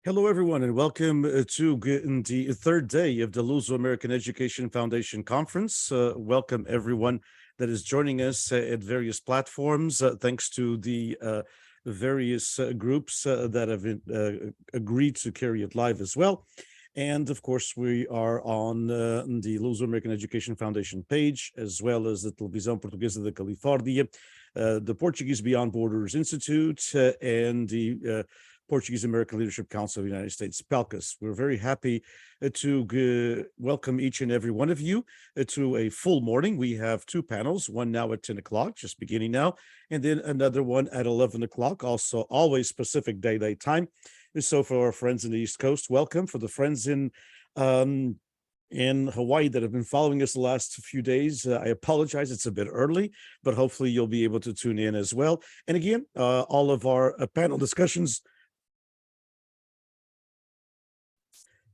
Hello, everyone, and welcome to the third day of the Luso-American Education Foundation Conference. Welcome, everyone that is joining us at various platforms. Thanks to the various groups that have agreed to carry it live as well. And of course, we are on the Luso-American Education Foundation page, as well as the Televisão Portuguesa de Califórnia, the Portuguese Beyond Borders Institute, and the Portuguese American Leadership Council of the United States, PALCUS. We're very happy to welcome each and every one of you to a full morning. We have two panels, one now at 10 o'clock, just beginning now, and then another one at 11 o'clock, also always Pacific Daylight Time. So for our friends in the East Coast, welcome. For the friends in Hawaii that have been following us the last few days, I apologize, it's a bit early, but hopefully you'll be able to tune in as well. And again, all of our panel discussions,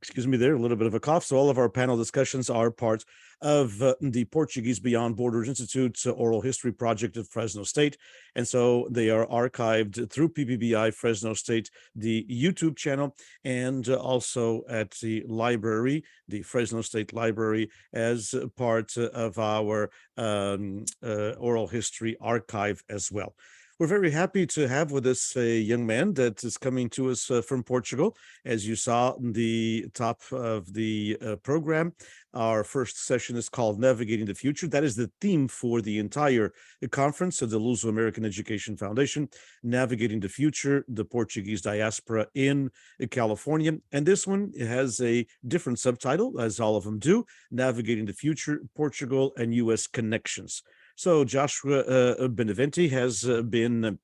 excuse me there, a little bit of a cough. So all of our panel discussions are part of the Portuguese Beyond Borders Institute's oral history project at Fresno State. And so they are archived through PBBI Fresno State, the YouTube channel, and also at the library, the Fresno State Library, as part of our oral history archive as well. We're very happy to have with us a young man that is coming to us from Portugal. As you saw in the top of the program, our first session is called Navigating the Future. That is the theme for the entire conference of the Luso-American Education Foundation, Navigating the Future, the Portuguese Diaspora in California. And this one has a different subtitle, as all of them do, Navigating the Future, Portugal and U.S. Connections. So Joshua Beneventi has been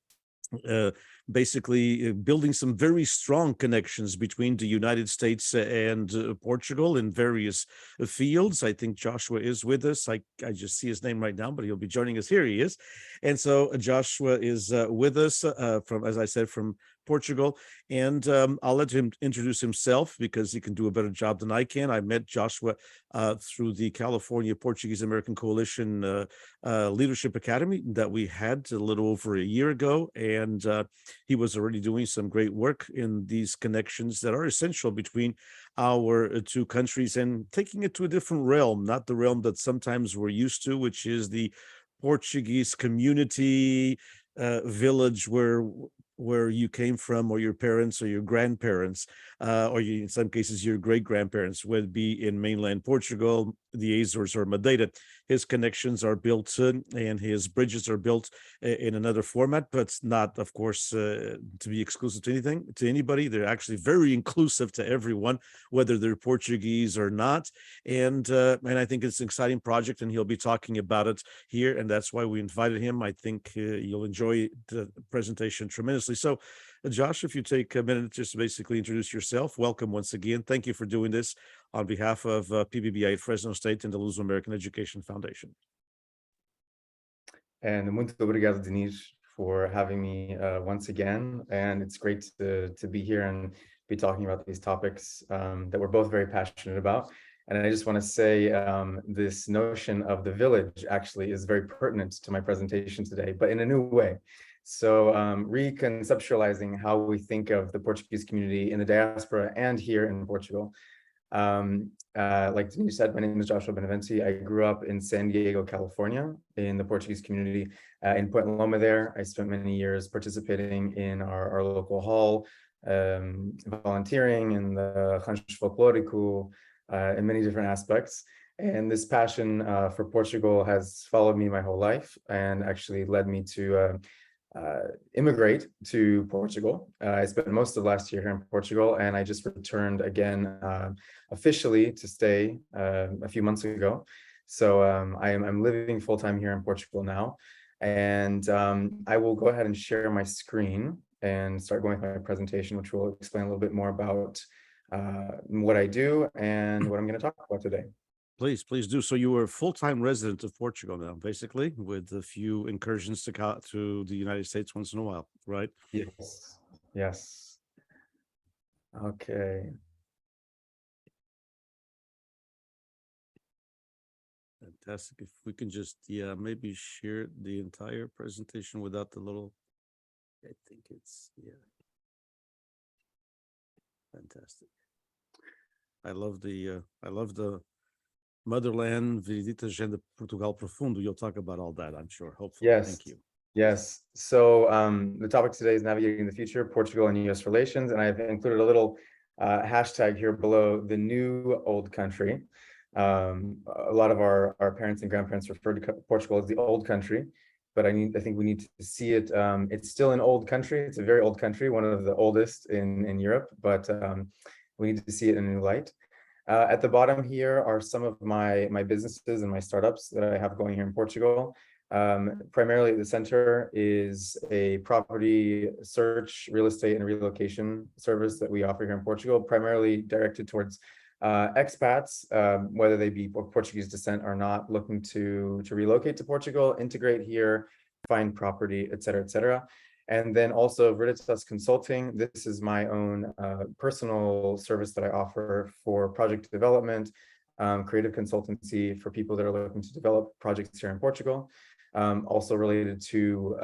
basically building some very strong connections between the United States and Portugal in various fields. I think Joshua is with us. I just see his name right now, but he'll be joining us. Here he is. And so Joshua is with us from, as I said, from Portugal, and I'll let him introduce himself because he can do a better job than I can. I met Joshua through the California Portuguese American Coalition Leadership Academy that we had a little over a year ago, and he was already doing some great work in these connections that are essential between our two countries and taking it to a different realm, not the realm that sometimes we're used to, which is the Portuguese community village where you came from, or your parents or your grandparents, or you, in some cases your great-grandparents would be in mainland Portugal, the Azores or Madeira. His connections are built and his bridges are built in another format, but not, of course, to be exclusive to anybody. They're actually very inclusive to everyone, whether they're Portuguese or not. And I think it's an exciting project, and he'll be talking about it here, and that's why we invited him. I think you'll enjoy the presentation tremendously. So, Josh, if you take a minute just to basically introduce yourself, welcome once again. Thank you for doing this on behalf of PBBI at Fresno State and the Luso-American Education Foundation. And muito obrigado, Denise, for having me once again. And it's great to be here and be talking about these topics that we're both very passionate about. And I just want to say this notion of the village actually is very pertinent to my presentation today, but in a new way. So reconceptualizing how we think of the Portuguese community in the diaspora and here in Portugal. Like Denise said, my name is Joshua Beneventi. I grew up in San Diego, California, in the Portuguese community in Point Loma there. I spent many years participating in our local hall, volunteering in the Rancho Folclórico, in many different aspects. And this passion for Portugal has followed me my whole life and actually led me to immigrate to Portugal. I spent most of last year here in Portugal, and I just returned again officially to stay a few months ago. So I'm living full-time here in Portugal now, and I will go ahead and share my screen and start going with my presentation, which will explain a little bit more about what I do and what I'm going to talk about today. Please do. So you were a full-time resident of Portugal now, basically, with a few incursions to the United States once in a while, right? Yes. Okay. Fantastic. If we can just, maybe share the entire presentation without the little, I think it's, Fantastic. I love the motherland, Visita Agenda Portugal Profundo. You'll talk about all that, I'm sure, hopefully. Yes. Thank you. Yes. So the topic today is navigating the future, Portugal and U.S. relations, and I've included a little hashtag here below, the new old country. A lot of our parents and grandparents referred to Portugal as the old country, but I think we need to see it. It's still an old country. It's a very old country, one of the oldest in Europe, but we need to see it in a new light. At the bottom here are some of my businesses and my startups that I have going here in Portugal. Primarily at the center is a property search, real estate, and relocation service that we offer here in Portugal, primarily directed towards expats, whether they be of Portuguese descent or not, looking to relocate to Portugal, integrate here, find property, et cetera, et cetera. And then also Veritas Consulting. This is my own personal service that I offer for project development, creative consultancy for people that are looking to develop projects here in Portugal. Also related to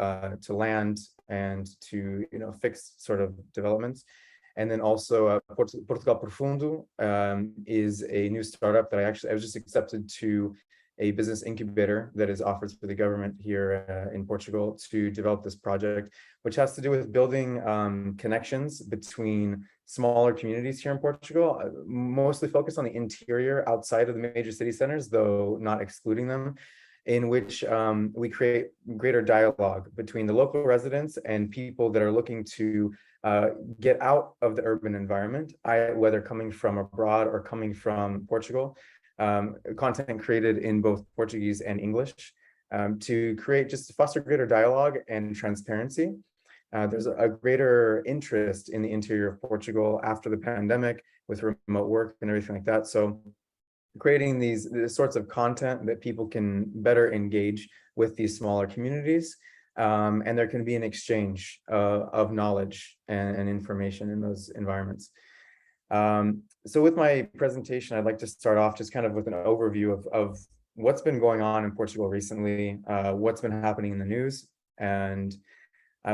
land and to fixed sort of developments. And then also Portugal Profundo is a new startup that I was just accepted to a business incubator that is offered through the government here in Portugal to develop this project, which has to do with building connections between smaller communities here in Portugal, mostly focused on the interior outside of the major city centers, though not excluding them, in which we create greater dialogue between the local residents and people that are looking to get out of the urban environment, whether coming from abroad or coming from Portugal. Content created in both Portuguese and English to create, just to foster greater dialogue and transparency. There's a greater interest in the interior of Portugal after the pandemic with remote work and everything like that. So creating these sorts of content that people can better engage with these smaller communities. And there can be an exchange of knowledge and information in those environments. So with my presentation, I'd like to start off just kind of with an overview of what's been going on in Portugal recently, what's been happening in the news. And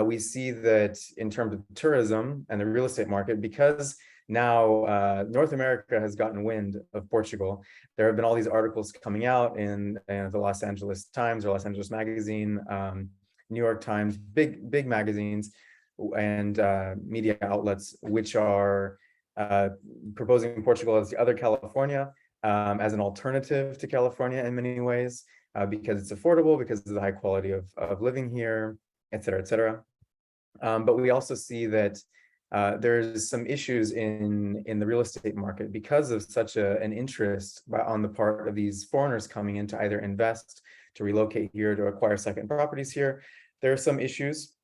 we see that in terms of tourism and the real estate market, because now North America has gotten wind of Portugal, there have been all these articles coming out in the Los Angeles Times or Los Angeles Magazine, New York Times, big magazines and media outlets, which are proposing Portugal as the other California, as an alternative to California in many ways, because it's affordable, because of the high quality of living here, et cetera, et cetera. But we also see that there's some issues in the real estate market because of such an interest on the part of these foreigners coming in to either invest, to relocate here, to acquire second properties here. There are some issues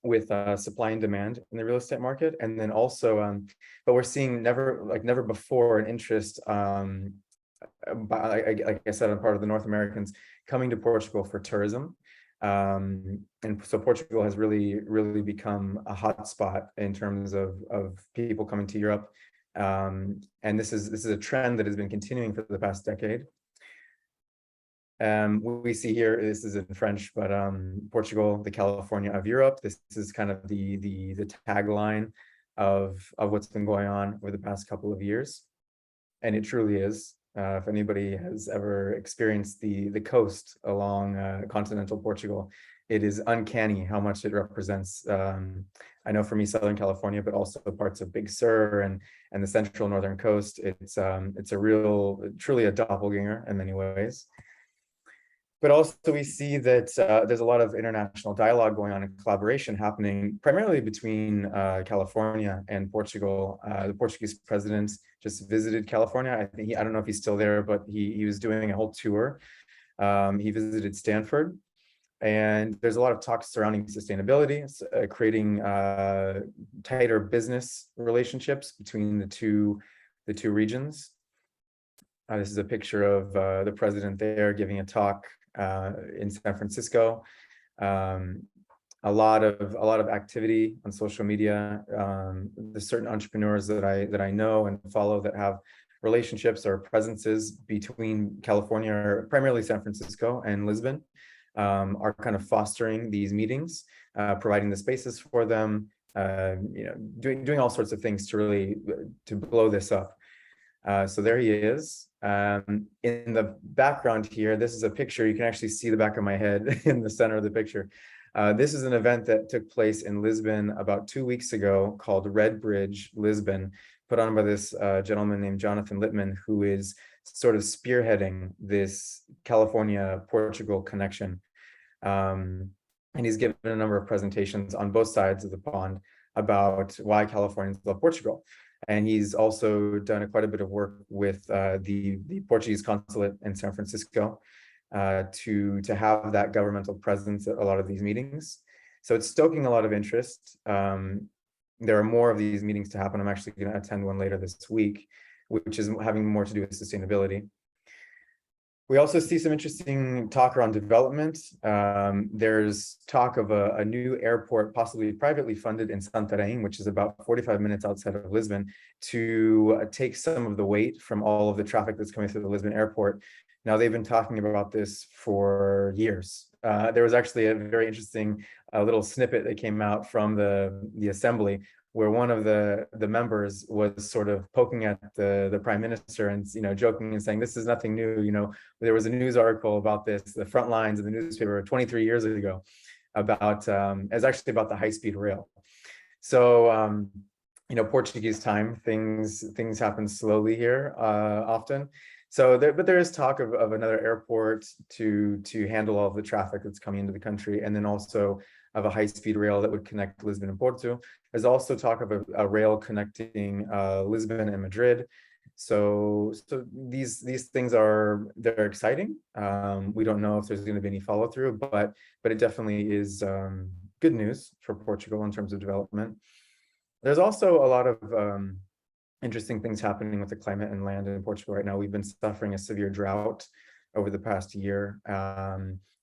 with supply and demand in the real estate market, and then also, but we're seeing never before an interest, like I said, on part of the North Americans coming to Portugal for tourism, and so Portugal has really become a hotspot in terms of people coming to Europe, and this is a trend that has been continuing for the past decade. We see here, this is in French, but Portugal, the California of Europe. This is kind of the tagline of what's been going on over the past couple of years. And it truly is. If anybody has ever experienced the coast along continental Portugal, it is uncanny how much it represents. I know for me, Southern California, but also parts of Big Sur and the central northern coast. It's truly a doppelganger in many ways. But also we see that there's a lot of international dialogue going on and collaboration happening primarily between California and Portugal. The Portuguese president just visited California. I don't know if he's still there, but he was doing a whole tour. He visited Stanford, and there's a lot of talks surrounding sustainability, creating tighter business relationships between the two regions. This is a picture of the president there giving a talk in San Francisco. A lot of activity on social media. There's certain entrepreneurs that I know and follow that have relationships or presences between California, or primarily San Francisco and Lisbon, are kind of fostering these meetings, providing the spaces for them, doing all sorts of things to really to blow this up. So there he is. In the background here, this is a picture. You can actually see the back of my head in the center of the picture. This is an event that took place in Lisbon about 2 weeks ago called Bridge Lisbon, put on by this gentleman named Jonathan Littman, who is sort of spearheading this California-Portugal connection. And he's given a number of presentations on both sides of the pond about why Californians love Portugal. And he's also done quite a bit of work with the Portuguese consulate in San Francisco to have that governmental presence at a lot of these meetings. So it's stoking a lot of interest. There are more of these meetings to happen. I'm actually going to attend one later this week, which is having more to do with sustainability. We also see some interesting talk around development. There's talk of a new airport, possibly privately funded in Santarém, which is about 45 minutes outside of Lisbon, to take some of the weight from all of the traffic that's coming through the Lisbon airport. Now, they've been talking about this for years. There was actually a very interesting little snippet that came out from the assembly, where one of the members was sort of poking at the prime minister and joking and saying, this is nothing new. There was a news article about this, the front lines of the newspaper 23 years ago, about it's actually about the high-speed rail. So Portuguese time, things happen slowly here often. So but there is talk of another airport to handle all of the traffic that's coming into the country, and then also of a high-speed rail that would connect Lisbon and Porto. There's also talk of a rail connecting Lisbon and Madrid. So these things they're exciting. We don't know if there's going to be any follow through, but it definitely is good news for Portugal in terms of development. There's also a lot of interesting things happening with the climate and land in Portugal right now. We've been suffering a severe drought over the past year.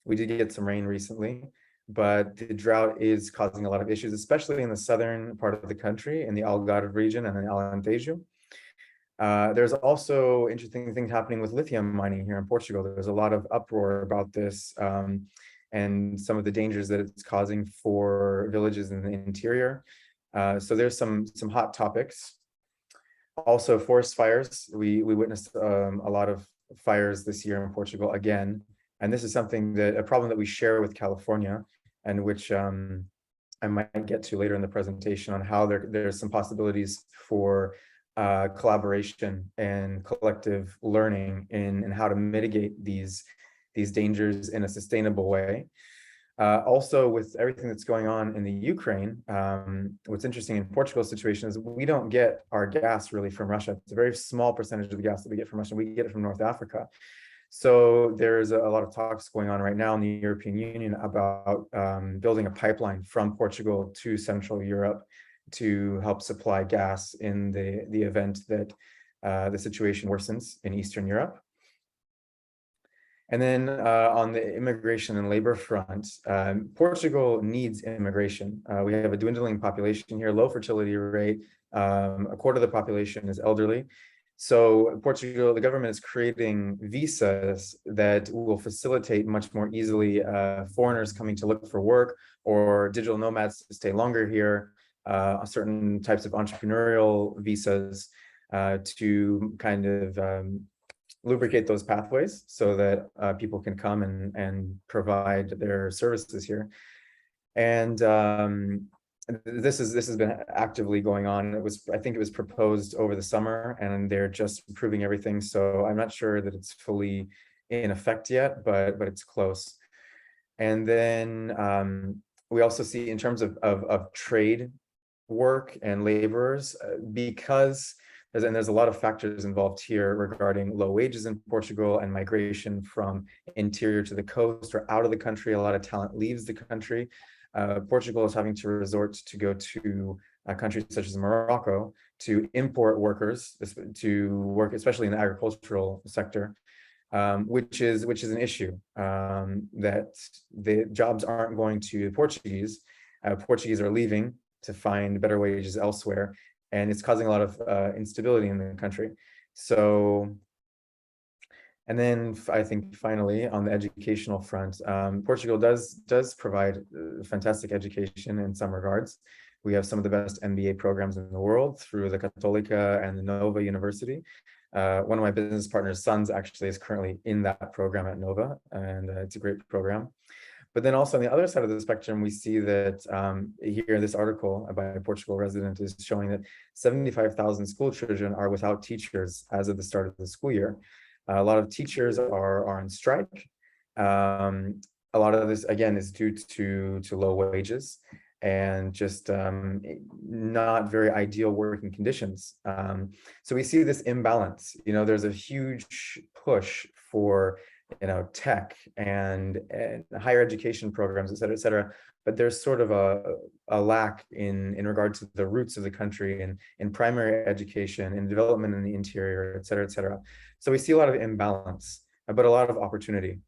We did get some rain recently, but the drought is causing a lot of issues, especially in the southern part of the country, in the Algarve region and in Alentejo. There's also interesting things happening with lithium mining here in Portugal. There's a lot of uproar about this and some of the dangers that it's causing for villages in the interior. So there's some hot topics. Also, forest fires. We witnessed a lot of fires this year in Portugal again, and this is a problem that we share with California, and which I might get to later in the presentation on how there's some possibilities for collaboration and collective learning in how to mitigate these dangers in a sustainable way. Also, with everything that's going on in the Ukraine, what's interesting in Portugal's situation is we don't get our gas really from Russia. It's a very small percentage of the gas that we get from Russia. We get it from North Africa. So there's a lot of talks going on right now in the European Union about building a pipeline from Portugal to Central Europe to help supply gas in the event that the situation worsens in Eastern Europe. And then on the immigration and labor front, Portugal needs immigration. We have a dwindling population here, low fertility rate. A quarter of the population is elderly. So Portugal, the government is creating visas that will facilitate much more easily foreigners coming to look for work, or digital nomads to stay longer here, certain types of entrepreneurial visas to kind of lubricate those pathways so that people can come and provide their services here. And this has been actively going on. I think it was proposed over the summer, and they're just approving everything. So I'm not sure that it's fully in effect yet, but it's close. And then we also see in terms of trade work and laborers, because there's a lot of factors involved here regarding low wages in Portugal and migration from interior to the coast or out of the country. A lot of talent leaves the country. Portugal is having to resort to go to countries such as Morocco to import workers to work, especially in the agricultural sector, which is an issue, that the jobs aren't going to Portuguese. Portuguese are leaving to find better wages elsewhere, and it's causing a lot of instability in the country. So, and then I think finally on the educational front, Portugal does provide fantastic education in some regards. We have some of the best MBA programs in the world through the Católica and the Nova University. One of my business partner's sons actually is currently in that program at Nova, and it's a great program. But then also on the other side of the spectrum, we see that here, this article by a Portugal resident is showing that 75,000 school children are without teachers as of the start of the school year. A lot of teachers are on strike. A lot of this, again, is due to low wages and just not very ideal working conditions. So we see this imbalance. There's a huge push for tech and higher education programs, et cetera, but there's sort of a lack in regard to the roots of the country and in primary education and development in the interior, et cetera, et cetera. So we see a lot of imbalance, but a lot of opportunity.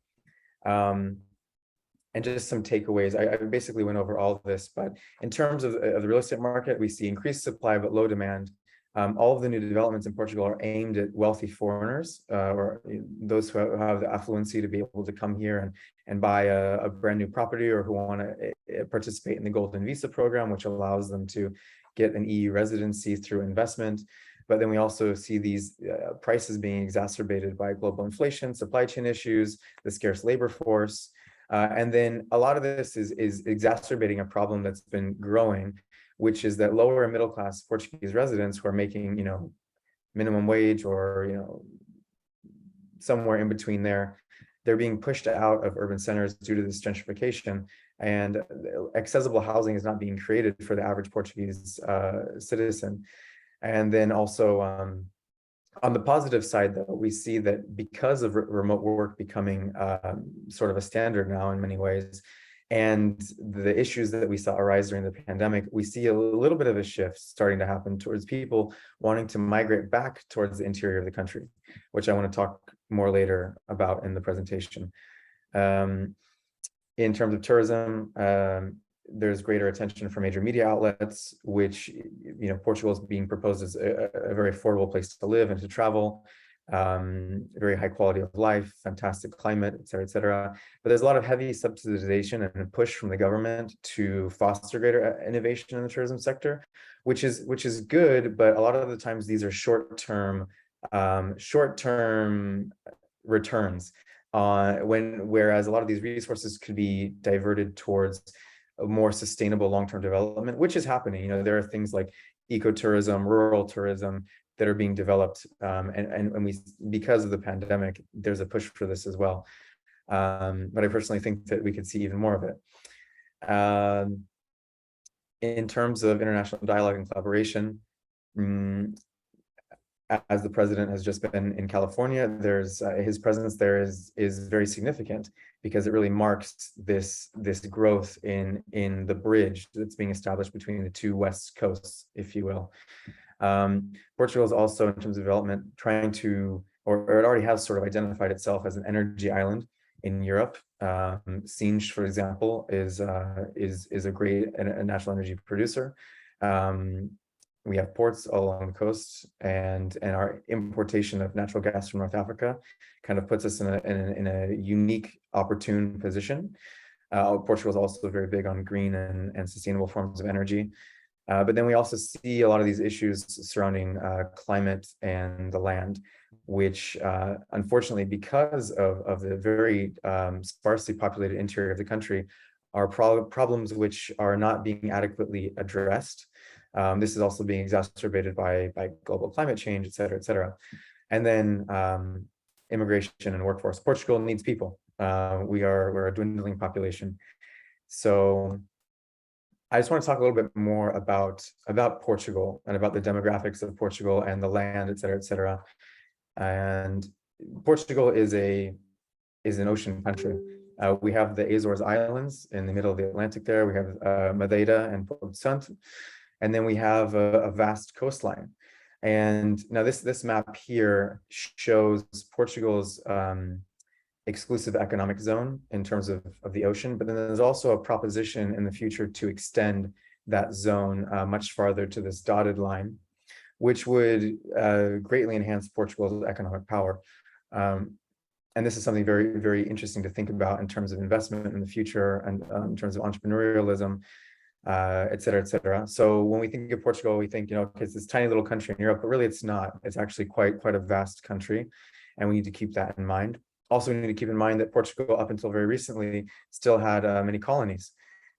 And just some takeaways. I basically went over all of this, but in terms of the real estate market, we see increased supply but low demand. All of the new developments in Portugal are aimed at wealthy foreigners or those who have the affluency to be able to come here and buy a brand new property, or who want to participate in the Golden Visa program, which allows them to get an EU residency through investment. But then we also see these prices being exacerbated by global inflation, supply chain issues, the scarce labor force. And then a lot of this is exacerbating a problem that's been growing, which is that lower and middle class Portuguese residents who are making, minimum wage or, somewhere in between there, they're being pushed out of urban centers due to this gentrification, and accessible housing is not being created for the average Portuguese citizen. And then also, on the positive side, though, we see that because of remote work becoming sort of a standard now in many ways, and the issues that we saw arise during the pandemic, we see a little bit of a shift starting to happen towards people wanting to migrate back towards the interior of the country, which I want to talk more later about in the presentation. In terms of tourism, there's greater attention from major media outlets, which, Portugal is being proposed as a very affordable place to live and to travel, very high quality of life, fantastic climate, et cetera, et cetera. But there's a lot of heavy subsidization and a push from the government to foster greater innovation in the tourism sector, which is good, but a lot of the times these are short-term returns, whereas a lot of these resources could be diverted towards a more sustainable long-term development, which is happening. There are things like ecotourism, rural tourism that are being developed, and we, because of the pandemic, there's a push for this as well. But I personally think that we could see even more of it. In terms of international dialogue and collaboration, as the president has just been in California, there's his presence there is very significant, because it really marks this growth in the bridge that's being established between the two west coasts, if you will. Portugal is also, in terms of development, trying to, or it already has sort of identified itself as an energy island in Europe. Sines, for example, is a great a national energy producer. We have ports all along the coast, and our importation of natural gas from North Africa kind of puts us in a unique, opportune position. Portugal is also very big on green and sustainable forms of energy. But then we also see a lot of these issues surrounding climate and the land, which unfortunately, because of the very sparsely populated interior of the country, are problems which are not being adequately addressed. This is also being exacerbated by global climate change, et cetera, et cetera. And then immigration and workforce. Portugal needs people. We're a dwindling population. So I just want to talk a little bit more about Portugal and about the demographics of Portugal and the land, et cetera, et cetera. And Portugal is an ocean country. We have the Azores Islands in the middle of the Atlantic there. We have Madeira and Porto Santo. And then we have a vast coastline. And now this map here shows Portugal's exclusive economic zone in terms of the ocean, but then there's also a proposition in the future to extend that zone much farther to this dotted line, which would greatly enhance Portugal's economic power. And this is something very, very interesting to think about in terms of investment in the future and in terms of entrepreneurialism. et cetera, et cetera. So when we think of Portugal, we think, okay, it's this tiny little country in Europe, but really it's not. It's actually quite a vast country, and we need to keep that in mind. Also, we need to keep in mind that Portugal, up until very recently, still had many colonies.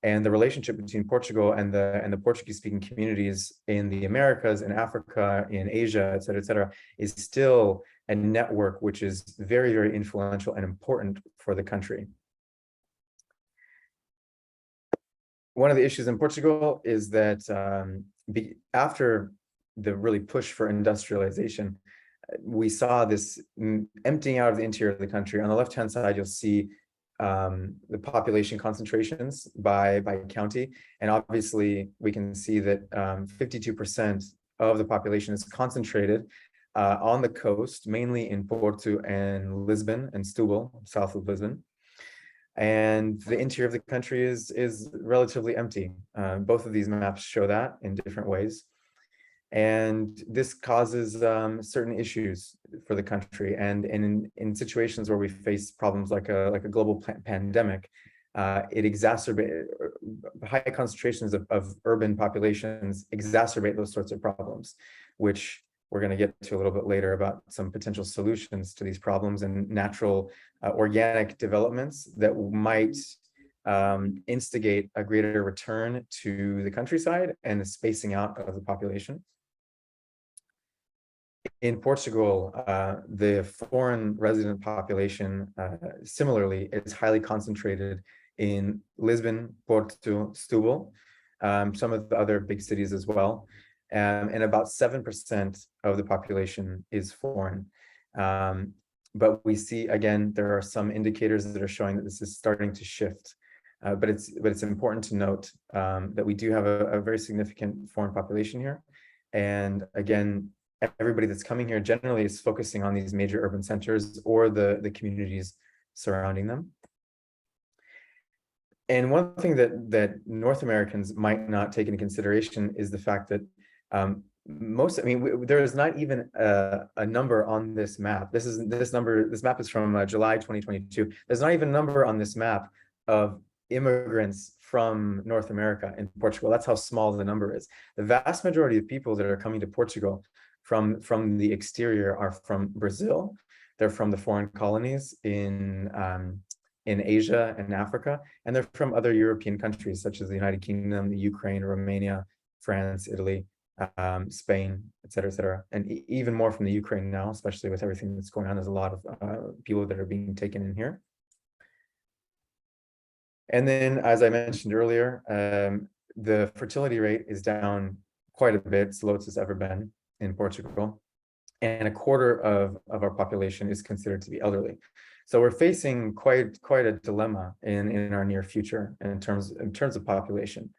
And the relationship between Portugal and the Portuguese-speaking communities in the Americas, in Africa, in Asia, et cetera, is still a network which is very, very influential and important for the country. One of the issues in Portugal is that after the really push for industrialization, we saw this emptying out of the interior of the country. On the left-hand side, you'll see the population concentrations by county. And obviously, we can see that 52% of the population is concentrated on the coast, mainly in Porto and Lisbon and Setúbal, south of Lisbon. And the interior of the country is relatively empty. Both of these maps show that in different ways. And this causes certain issues for the country. And in situations where we face problems like a global pandemic, it exacerbates, high concentrations of urban populations exacerbate those sorts of problems, which we're going to get to a little bit later about some potential solutions to these problems and natural organic developments that might instigate a greater return to the countryside and the spacing out of the population. In Portugal, the foreign resident population similarly is highly concentrated in Lisbon, Porto, Setúbal, some of the other big cities as well. And about 7% of the population is foreign. But we see, again, there are some indicators that are showing that this is starting to shift. But it's important to note that we do have a very significant foreign population here. And again, everybody that's coming here generally is focusing on these major urban centers or the communities surrounding them. And one thing that North Americans might not take into consideration is the fact that there is not even a number on this map. This map is from July 2022. There's not even a number on this map of immigrants from North America in Portugal. That's how small the number is. The vast majority of people that are coming to Portugal from the exterior are from Brazil. They're from the foreign colonies in Asia and Africa, and they're from other European countries such as the United Kingdom, the Ukraine, Romania, France, Italy, Spain, et cetera, and even more from the Ukraine now, especially with everything that's going on. There's a lot of people that are being taken in here. And then, as I mentioned earlier, the fertility rate is down quite a bit. It's the lowest it's ever been in Portugal, and a quarter of our population is considered to be elderly. So we're facing quite a dilemma in our near future in terms of population.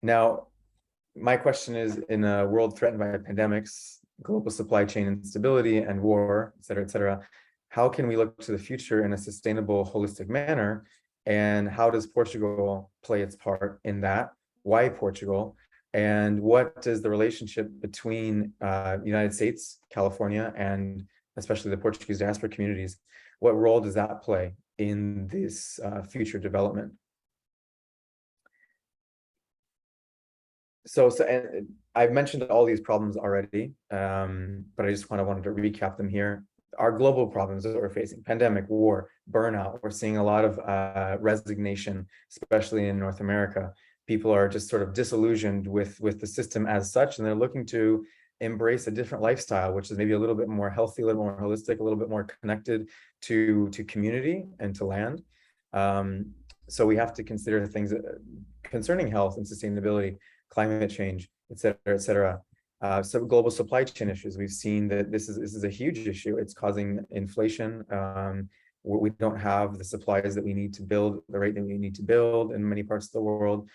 Now, my question is, in a world threatened by pandemics, global supply chain instability, and war, et cetera, how can we look to the future in a sustainable, holistic manner? And how does Portugal play its part in that? Why Portugal? And what is the relationship between the United States, California, and especially the Portuguese diaspora communities? What role does that play in this future development? So and I've mentioned all these problems already, but I just wanted to recap them here. Our global problems that we're facing: pandemic, war, burnout. We're seeing a lot of resignation, especially in North America. People are just sort of disillusioned with the system as such, and they're looking to embrace a different lifestyle, which is maybe a little bit more healthy, a little more holistic, a little bit more connected to community and to land. So we have to consider things concerning health and sustainability, climate change, et cetera. So global supply chain issues. We've seen that this is a huge issue. It's causing inflation. We don't have the supplies that we need to build the rate that we need to build in many parts of the world,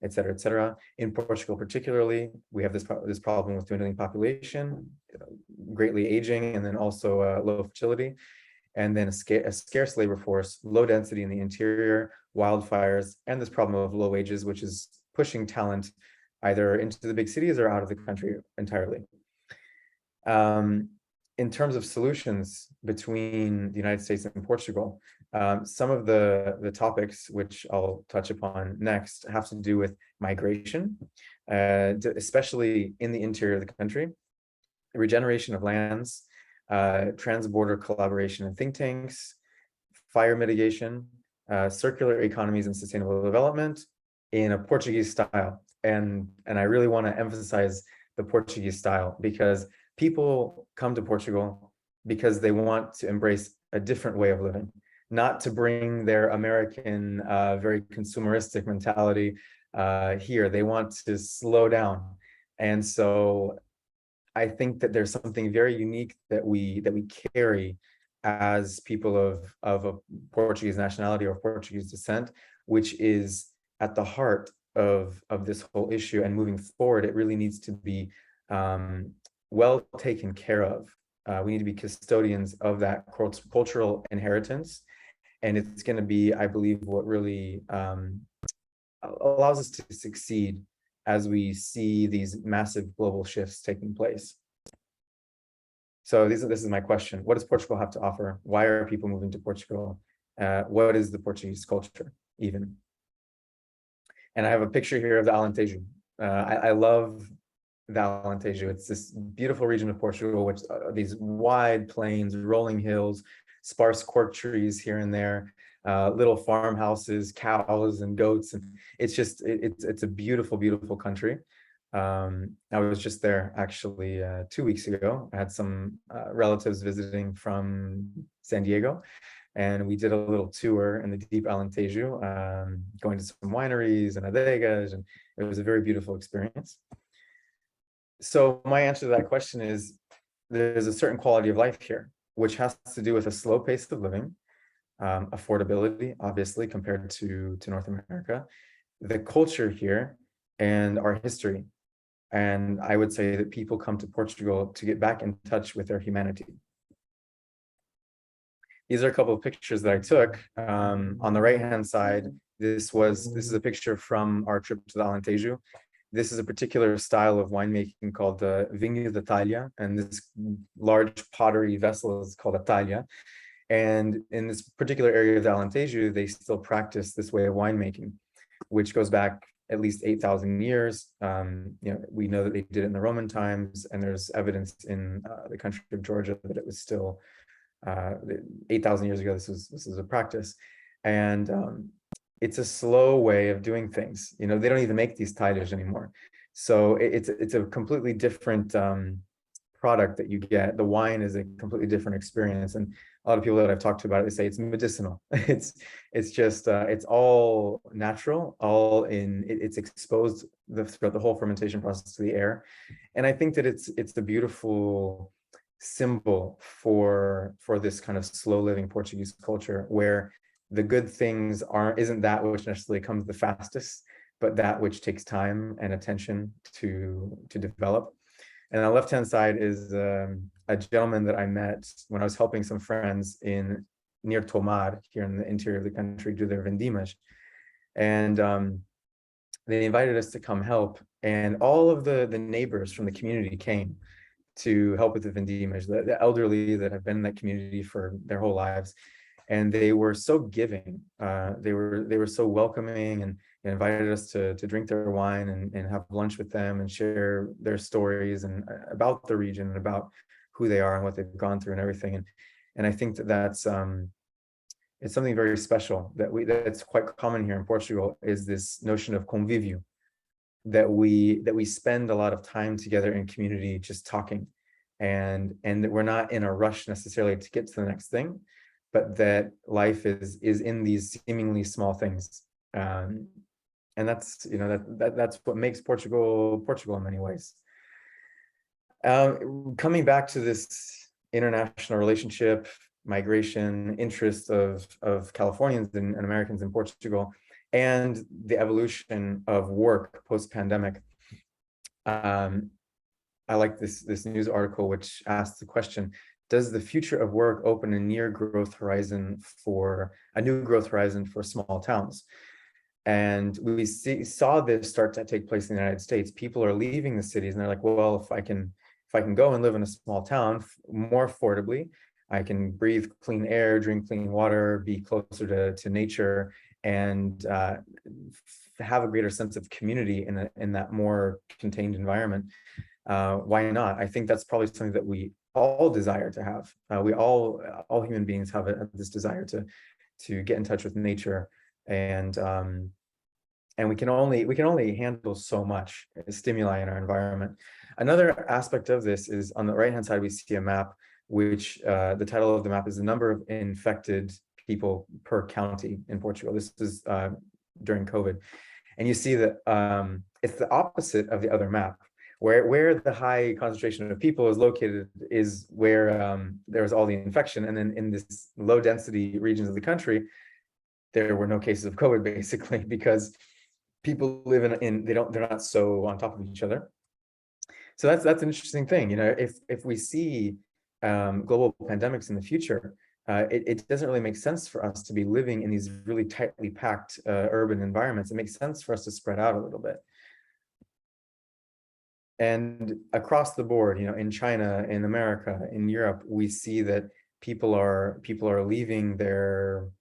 et cetera, et cetera. In Portugal, particularly, we have this problem with dwindling population, greatly aging, and then also low fertility, and then a scarce labor force, low density in the interior, wildfires, and this problem of low wages, which is pushing talent either into the big cities or out of the country entirely. in terms of solutions between the United States and Portugal, some of the topics which I'll touch upon next have to do with migration, especially in the interior of the country, regeneration of lands, trans-border collaboration and think tanks, fire mitigation, circular economies and sustainable development in a Portuguese style. And I really want to emphasize the Portuguese style, because people come to Portugal because they want to embrace a different way of living, not to bring their American, very consumeristic mentality here. They want to slow down. And so I think that there's something very unique that we carry as people of a Portuguese nationality or Portuguese descent, which is at the heart of this whole issue. And moving forward, it really needs to be well taken care of. We need to be custodians of that cultural inheritance. And it's going to be, I believe, what really allows us to succeed as we see these massive global shifts taking place. So this is my question. What does Portugal have to offer? Why are people moving to Portugal? What is the Portuguese culture even? And I have a picture here of the Alentejo. I love the Alentejo. It's this beautiful region of Portugal, which these wide plains, rolling hills, sparse cork trees here and there, little farmhouses, cows and goats. And it's just, it's a beautiful, beautiful country. I was just there actually 2 weeks ago. I had some relatives visiting from San Diego, and we did a little tour in the deep Alentejo, going to some wineries and adegas, and it was a very beautiful experience. So my answer to that question is, there's a certain quality of life here, which has to do with a slow pace of living, affordability, obviously, compared to North America, the culture here, and our history. And I would say that people come to Portugal to get back in touch with their humanity. These are a couple of pictures that I took. On the right-hand side, this is a picture from our trip to the Alentejo. This is a particular style of winemaking called the Vinho de Talha, and this large pottery vessel is called a talha. And in this particular area of the Alentejo, they still practice this way of winemaking, which goes back at least 8,000 years. We know that they did it in the Roman times, and there's evidence in the country of Georgia that it was still 8,000 years ago. This is a practice, and it's a slow way of doing things. They don't even make these talhas anymore, so it's a completely different product that you get. The wine is a completely different experience, and a lot of people that I've talked to about it, they say it's medicinal. It's just it's all natural, it's exposed throughout the whole fermentation process to the air. And I think that it's a beautiful symbol for this kind of slow living Portuguese culture, where the good things isn't that which necessarily comes the fastest, but that which takes time and attention to develop. And on the left-hand side is a gentleman that I met when I was helping some friends near Tomar, here in the interior of the country, do their vendimas. And they invited us to come help. And all of the neighbors from the community came to help with the vendimas, the elderly that have been in that community for their whole lives. And they were so giving. They were so welcoming, and invited us to drink their wine and have lunch with them and share their stories and about the region and about who they are and what they've gone through and everything. And I think that's it's something very special that's quite common here in Portugal, is this notion of convívio, that we spend a lot of time together in community just talking, and that we're not in a rush necessarily to get to the next thing, but that life is in these seemingly small things. And that's that's what makes Portugal in many ways. Coming back to this international relationship, migration, interest of Californians and Americans in Portugal, and the evolution of work post-pandemic. I like this news article which asks the question: does the future of work open a new growth horizon for small towns? And we saw this start to take place in the United States. People are leaving the cities, and they're like, well, if if I can go and live in a small town more affordably, I can breathe clean air, drink clean water, be closer to nature, and have a greater sense of community in that more contained environment. Why not? I think that's probably something that we all desire to have. We all human beings have this desire to get in touch with nature, and we can only handle so much stimuli in our environment. Another aspect of this is on the right-hand side, we see a map, which the title of the map is the number of infected people per county in Portugal. This is during COVID. And you see that it's the opposite of the other map. Where the high concentration of people is located is where there's all the infection. And then in this low density regions of the country, there were no cases of COVID, basically, because people live they're not so on top of each other. So that's an interesting thing. You know, if we see global pandemics in the future, it doesn't really make sense for us to be living in these really tightly packed urban environments. It makes sense for us to spread out a little bit. And across the board, you know, in China, in America, in Europe, we see that people are leaving their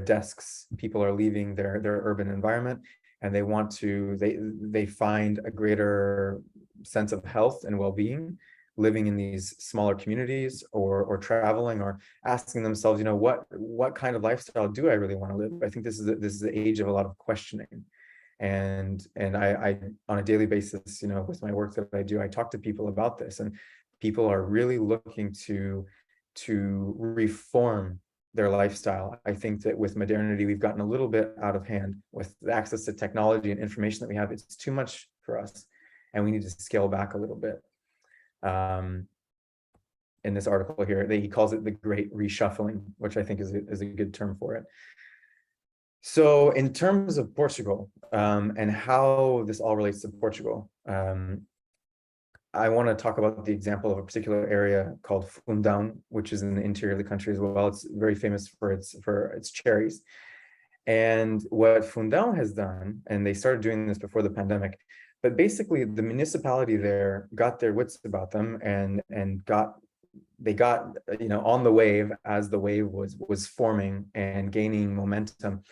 desks. People are leaving their urban environment, and they find a greater sense of health and well-being living in these smaller communities, or traveling, or asking themselves, you know, what kind of lifestyle do I really want to live? I think this is the age of a lot of questioning. And I on a daily basis, you know, with my work that I do, I talk to people about this, and people are really looking to reform their lifestyle. I think that with modernity, we've gotten a little bit out of hand with the access to technology and information that we have. It's too much for us, and we need to scale back a little bit. In this article here, he calls it the Great Reshuffling, which I think is a good term for it. So in terms of Portugal, and how this all relates to Portugal, I want to talk about the example of a particular area called Fundão, which is in the interior of the country as well. It's very famous for its cherries. And what Fundão has done, and they started doing this before the pandemic, but basically the municipality there got their wits about them, and they got, you know, on the wave as the wave was forming and gaining momentum.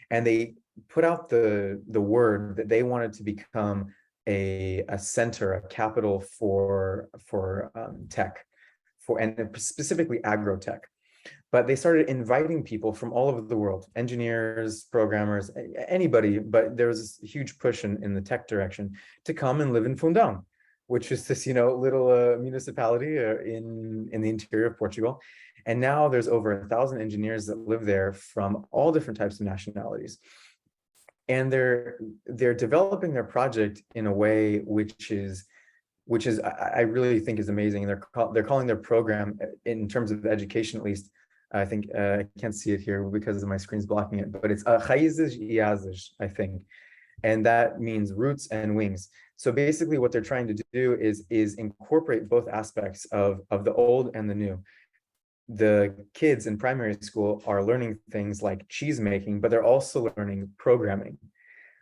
And they put out the word that they wanted to become a center, a capital for tech, and specifically agro-tech. But they started inviting people from all over the world, engineers, programmers, anybody, but there was this huge push in the tech direction to come and live in Fundão, which is this, you know, little municipality in the interior of Portugal. And now there's over 1,000 engineers that live there from all different types of nationalities. And they're developing their project in a way which is I really think is amazing. And they're calling their program, in terms of education at least, I think I can't see it here because my screen's blocking it, but it's Raízes e Asas, I think. And that means roots and wings. So basically what they're trying to do is incorporate both aspects of the old and the new. The kids in primary school are learning things like cheese making, but they're also learning programming,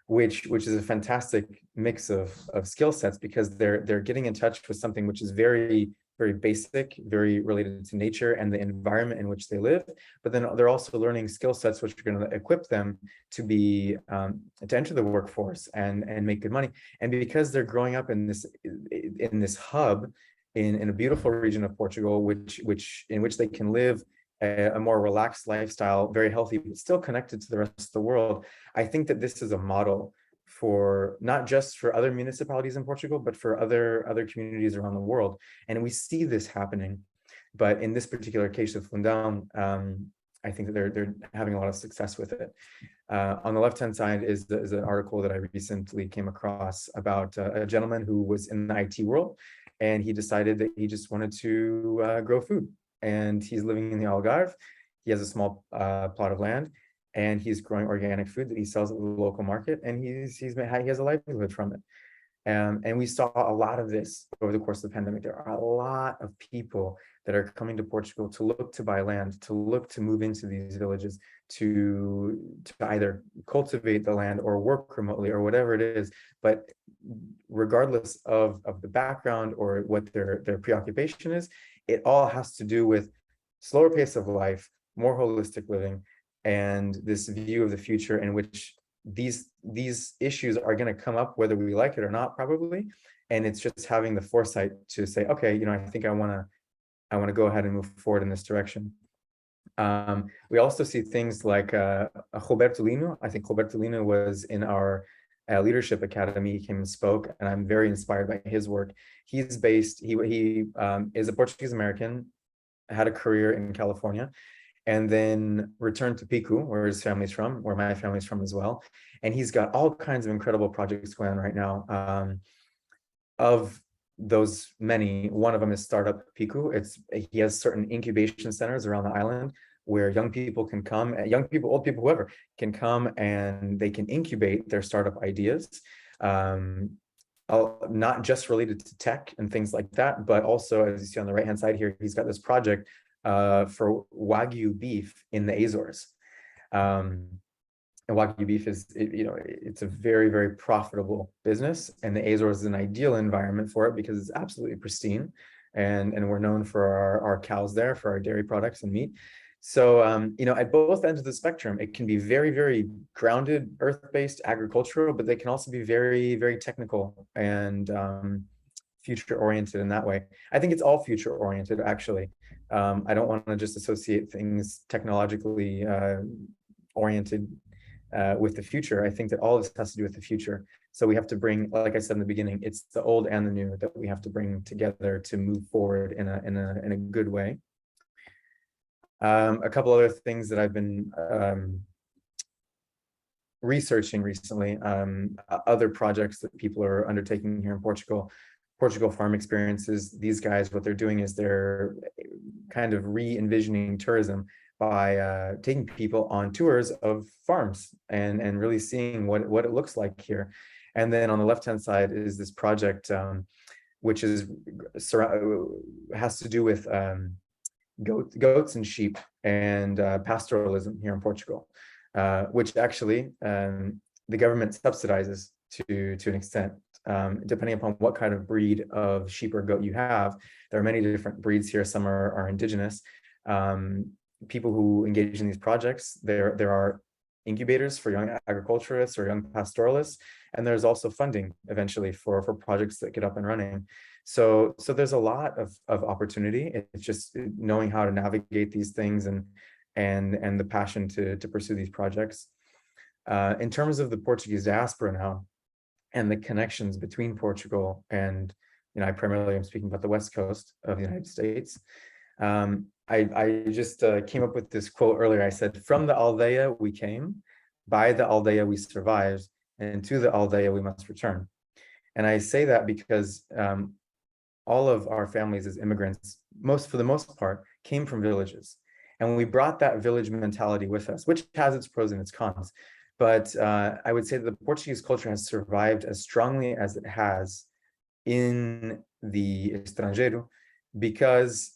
which is a fantastic mix of skill sets, because they're getting in touch with something which is very, very basic, very related to nature and the environment in which they live. But then they're also learning skill sets which are going to equip them to be to enter the workforce and make good money. And because they're growing up in this hub in a beautiful region of Portugal, in which they can live a more relaxed lifestyle, very healthy, but still connected to the rest of the world. I think that this is a model for not just for other municipalities in Portugal, but for other communities around the world. And we see this happening. But in this particular case of Fundão, I think that they're having a lot of success with it. On the left-hand side is an article that I recently came across about a gentleman who was in the IT world, and he decided that he just wanted to grow food. And he's living in the Algarve. He has a small plot of land, and he's growing organic food that he sells at the local market, and he has a livelihood from it. And we saw a lot of this over the course of the pandemic. There are a lot of people that are coming to Portugal to look to buy land, to look to move into these villages, to either cultivate the land or work remotely or whatever it is. But regardless of the background or what their preoccupation is, it all has to do with slower pace of life, more holistic living, and this view of the future in which these issues are going to come up whether we like it or not, probably. And it's just having the foresight to say, okay, I think I want to go ahead and move forward in this direction. We also see things like Roberto Lino. I think Roberto Lino was in our leadership academy. He came and spoke, and I'm very inspired by his work. He is a Portuguese American, had a career in California, and then returned to Pico, where his family's from, where my family's from as well. And he's got all kinds of incredible projects going on right now. Of those many, one of them is Startup Pico. He has certain incubation centers around the island where young people can come, young people, old people, whoever, can come and they can incubate their startup ideas. Not just related to tech and things like that, but also, as you see on the right-hand side here, he's got this project for Wagyu beef in the Azores. And Wagyu beef is, it's a very, very profitable business, and the Azores is an ideal environment for it because it's absolutely pristine, and we're known for our cows there, for our dairy products and meat. So, at both ends of the spectrum, it can be very, very grounded, earth-based, agricultural, but they can also be very, very technical and future-oriented in that way. I think it's all future-oriented, actually. I don't want to just associate things technologically oriented with the future. I think that all of this has to do with the future. So we have to bring, like I said in the beginning, it's the old and the new that we have to bring together to move forward in a good way. A couple other things that I've been researching recently, other projects that people are undertaking here in Portugal Farm Experiences. These guys, what they're doing is they're kind of re-envisioning tourism by taking people on tours of farms and really seeing what it looks like here. And then on the left-hand side is this project, which has to do with goats and sheep and pastoralism here in Portugal, which actually the government subsidizes to an extent, depending upon what kind of breed of sheep or goat you have. There are many different breeds here. Some are indigenous. People who engage in these projects, there are incubators for young agriculturists or young pastoralists, and there's also funding eventually for projects that get up and running. So there's a lot of opportunity. It's just knowing how to navigate these things and the passion to pursue these projects. In terms of the Portuguese diaspora now and the connections between Portugal and, I primarily am speaking about the West Coast of the United States. I just came up with this quote earlier. I said, "From the aldea we came, by the aldea we survived, and to the aldea we must return." And I say that because all of our families as immigrants, for the most part, came from villages. And we brought that village mentality with us, which has its pros and its cons. But I would say that the Portuguese culture has survived as strongly as it has in the estrangeiro because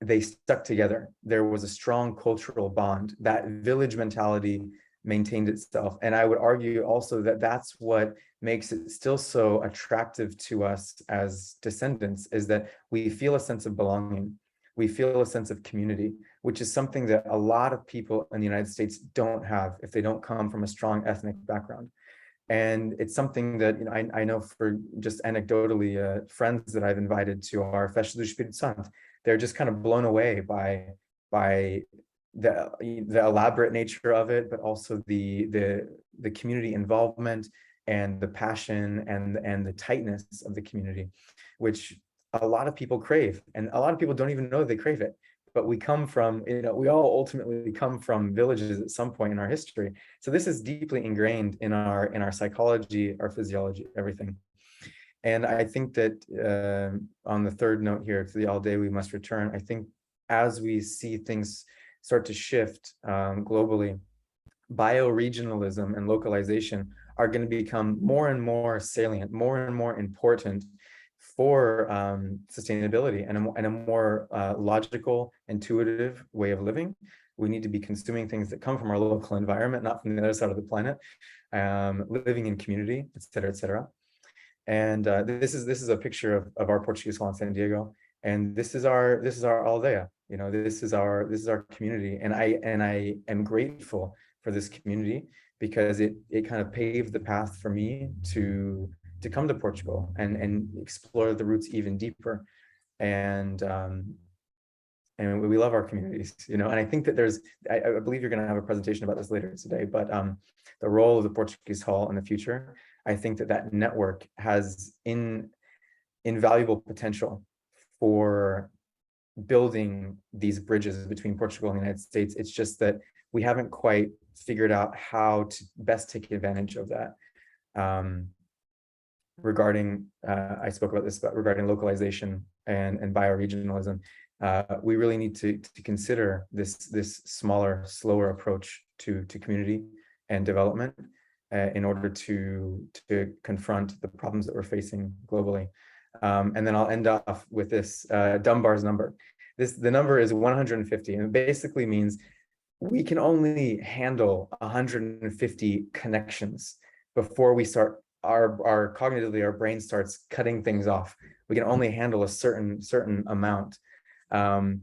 they stuck together. There was a strong cultural bond. That village mentality maintained itself. And I would argue also that that's what makes it still so attractive to us as descendants, is that we feel a sense of belonging. We feel a sense of community, which is something that a lot of people in the United States don't have if they don't come from a strong ethnic background. And it's something that I know, for just anecdotally, friends that I've invited to our Festa do Espírito Santo, they're just kind of blown away by the elaborate nature of it, but also the community involvement and the passion and the tightness of the community, which a lot of people crave, and a lot of people don't even know they crave it. But we come from, we all ultimately come from villages at some point in our history. So this is deeply ingrained in our psychology, our physiology, everything. And I think that on the third note here, to the aldea we must return, I think as we see things start to shift globally, bioregionalism and localization are going to become more and more salient, more and more important for sustainability and a more logical, intuitive way of living. We need to be consuming things that come from our local environment, not from the other side of the planet, living in community, et cetera, et cetera. And this is a picture of our Portuguese hall in San Diego, and this is our aldea. You know, this is our community, and I am grateful for this community because it kind of paved the path for me to come to Portugal and explore the roots even deeper. And we love our communities, you know. And I think that I believe you're going to have a presentation about this later today, but the role of the Portuguese Hall in the future, I think that network has invaluable potential for building these bridges between Portugal and the United States. It's just that we haven't quite figured out how to best take advantage of that. Regarding, I spoke about this, but regarding localization and bioregionalism, we really need to consider this smaller, slower approach to community and development in order to confront the problems that we're facing globally. And then I'll end off with this Dunbar's number. The number is 150, and it basically means we can only handle 150 connections before we start our cognitively, our brain starts cutting things off. We can only handle a certain amount. Then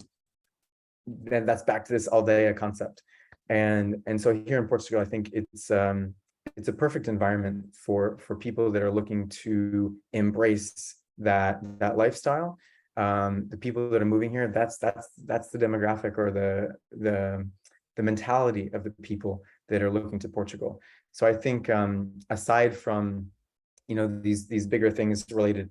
that's back to this aldea concept. And so here in Portugal, I think it's a perfect environment for people that are looking to embrace that lifestyle. The people that are moving here, that's the demographic or the mentality of the people that are looking to Portugal. So I think aside from, you know, these bigger things relating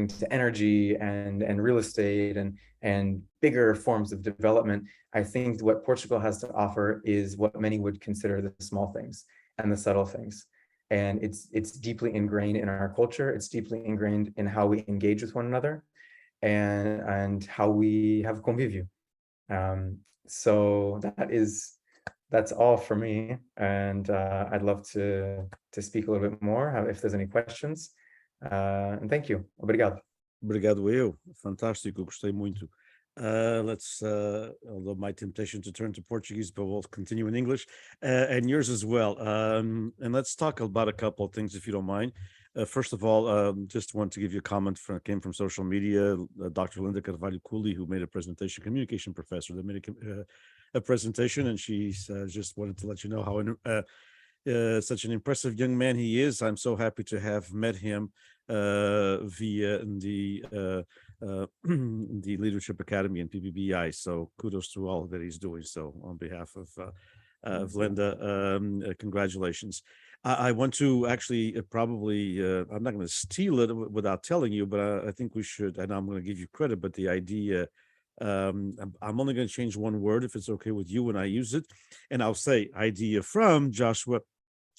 to energy and real estate and bigger forms of development, I think what Portugal has to offer is what many would consider the small things and the subtle things. And it's deeply ingrained in our culture. It's deeply ingrained in how we engage with one another and how we have convivio. So that's all for me, and I'd love to speak a little bit more if there's any questions. And thank you. Obrigado. Obrigado eu. Fantástico, gostei muito. Although my temptation to turn to Portuguese, but we'll continue in English, and yours as well. And let's talk about a couple of things, if you don't mind. First of all, just want to give you a comment came from social media. Dr. Linda Carvalho Cooley, who made a presentation, communication professor, that made a presentation, and she just wanted to let you know how such an impressive young man he is. I'm so happy to have met him via the Leadership Academy and PBBI. So kudos to all that he's doing. So on behalf of Linda, congratulations. I want to actually probably, I'm not going to steal it without telling you, but I think we should, and I'm going to give you credit, but the idea, I'm only going to change one word if it's okay with you when I use it. And I'll say idea from Joshua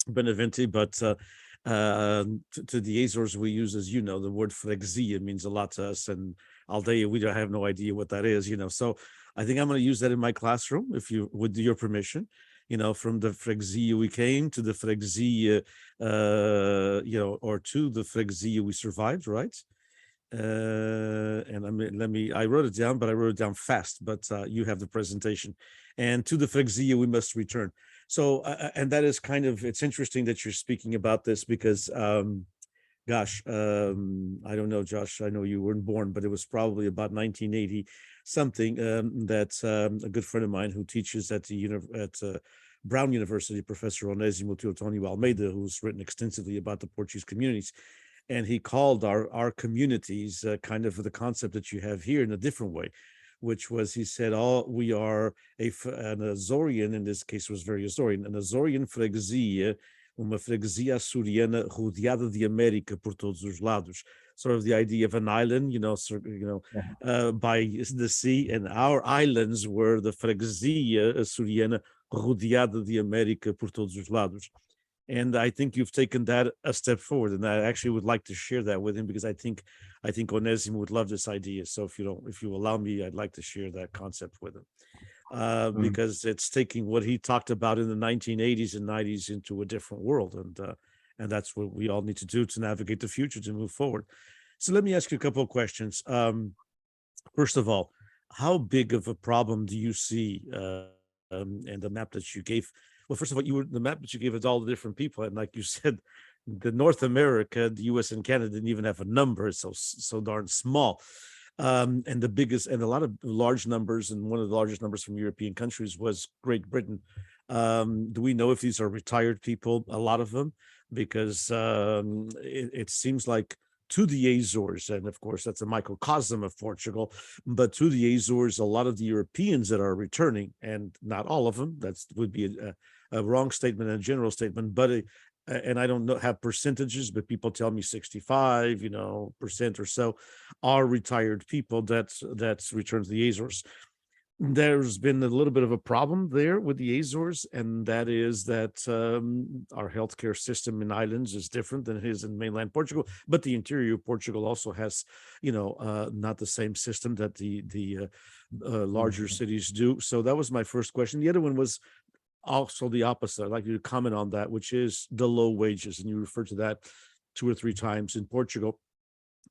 Benavente, but to the Azores we use, as you know, the word freguesia means a lot to us, and aldea, we don't have no idea what that is, you know. So I think I'm going to use that in my classroom, if you, with your permission. You know, from the freguesia we came to the freguesia, you know, or to the freguesia we survived, right? And I wrote it down, but I wrote it down fast, but you have the presentation. And to the freguesia we must return. So, and that is kind of, it's interesting that you're speaking about this because, gosh, I don't know, Josh, I know you weren't born, but it was probably about 1980 something that a good friend of mine who teaches at Brown University, Professor Onésimo Teotonio Almeida, who's written extensively about the Portuguese communities. And he called our communities kind of the concept that you have here in a different way, which was, he said, we are an Azorian, in this case was very Azorian, an Azorian freguesia, uma freguesia açoriana rodeada de América por todos os lados. Sort of the idea of an island, by the sea, and our islands were the freguesia açoriana rodeada de América por todos os lados. And I think you've taken that a step forward, and I actually would like to share that with him because I think Onésimo would love this idea. So if you allow me, I'd like to share that concept with him. Because it's taking what he talked about in the 1980s and 90s into a different world, and that's what we all need to do to navigate the future, to move forward. So let me ask you a couple of questions. First of all, how big of a problem do you see and the map that you gave? Well, first of all, the map that you gave is all the different people, and like you said, the North America, the U.S. and Canada didn't even have a number. It's so darn small. And the biggest and a lot of large numbers, and one of the largest numbers from European countries was Great Britain. Do we know if these are retired people? A lot of them, because it seems like to the Azores, and of course that's a microcosm of Portugal, but to the Azores, a lot of the Europeans that are returning, and not all of them, that would be a wrong statement and a general statement, but and I don't know have percentages, but people tell me 65, percent or so are retired people that's returned to the Azores. There's been a little bit of a problem there with the Azores, and that is that our healthcare system in islands is different than it is in mainland Portugal. But the interior of Portugal also has, not the same system that the larger cities do. So that was my first question. The other one was also the opposite. I'd like you to comment on that, which is the low wages, and you referred to that 2 or 3 times in Portugal.